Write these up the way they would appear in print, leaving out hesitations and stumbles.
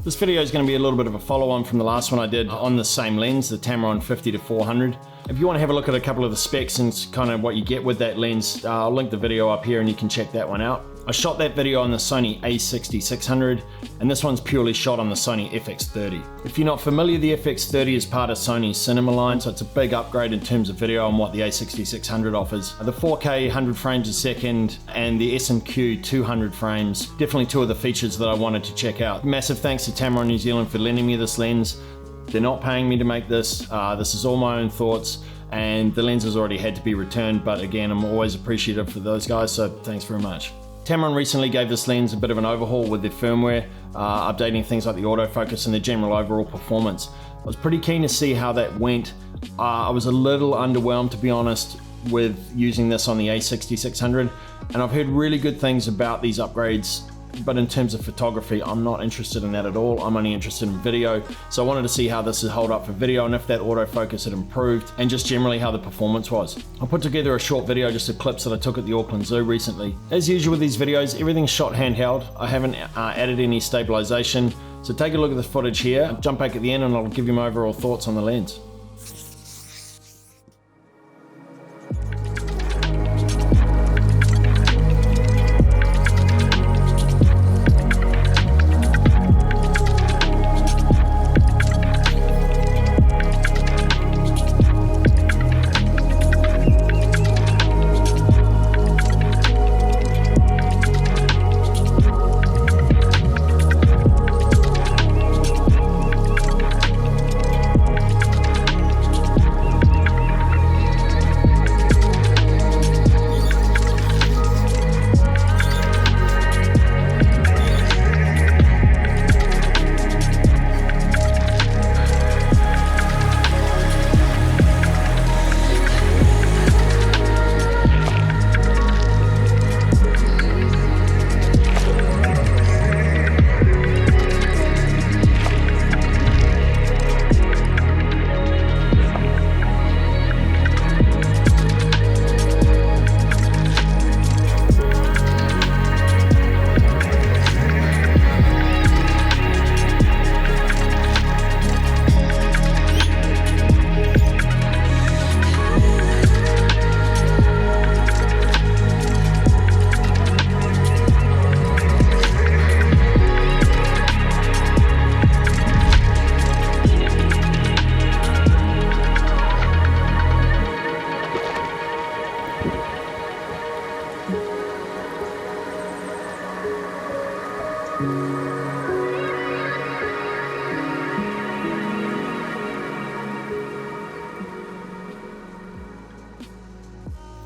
This video is going to be a little bit of a follow-on from the last one I did on the same lens, the Tamron 50-400. If you want to have a look at a couple of the specs and kind of what you get with that lens, I'll link the video up here and you can check that one out. I shot that video on the Sony a6600, and this one's purely shot on the Sony FX30. If you're not familiar, the FX30 is part of Sony's cinema line, so it's a big upgrade in terms of video on what the a6600 offers. The 4K 100 frames a second and the S&Q 200 frames, definitely two of the features that I wanted to check out. Massive thanks to Tamron New Zealand for lending me this lens. They're not paying me to make this. This is all my own thoughts, and the lens has already had to be returned, but again, I'm always appreciative for those guys, so thanks very much. Tamron recently gave this lens a bit of an overhaul with their firmware, updating things like the autofocus and the general overall performance. I was pretty keen to see how that went. I was a little underwhelmed, to be honest, with using this on the a6600, and I've heard really good things about these upgrades, but in terms of photography, I'm not interested in that at all. I'm only interested in video, so I wanted to see how this would hold up for video and if that autofocus had improved, and just generally how the performance was. I put together a short video just of clips that I took at the Auckland Zoo recently. As usual with these videos, everything's shot handheld. I haven't added any stabilization, so take a look at the footage here, jump back at the end and I'll give you my overall thoughts on the lens.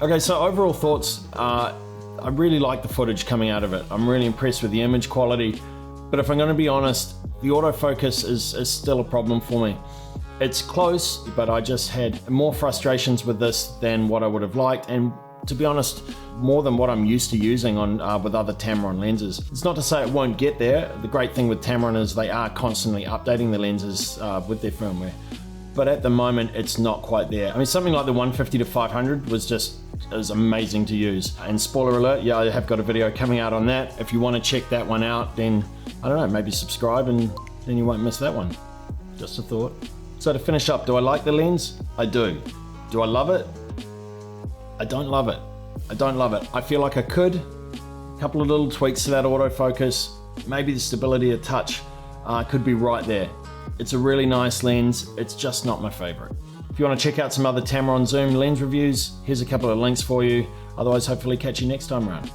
Okay, so overall thoughts, I really like the footage coming out of it. I'm really impressed with the image quality, but if I'm going to be honest, the autofocus is still a problem for me. It's close, but I just had more frustrations with this than what I would have liked, and to be honest, more than what I'm used to using on with other Tamron lenses. It's not to say it won't get there. The great thing with Tamron is they are constantly updating the lenses with their firmware, but at the moment it's not quite there. I mean, something like the 150-500 was amazing to use. And spoiler alert, yeah, I have got a video coming out on that. If you want to check that one out, then I don't know, maybe subscribe and then you won't miss that one. Just a thought. So to finish up, do I like the lens? I do. Do I love it? I don't love it. I don't love it. I feel like I could. A couple of little tweaks to that autofocus, maybe the stability a touch could be right there. It's a really nice lens. It's just not my favorite. If you want to check out some other Tamron zoom lens reviews, here's a couple of links for you. Otherwise, hopefully catch you next time around.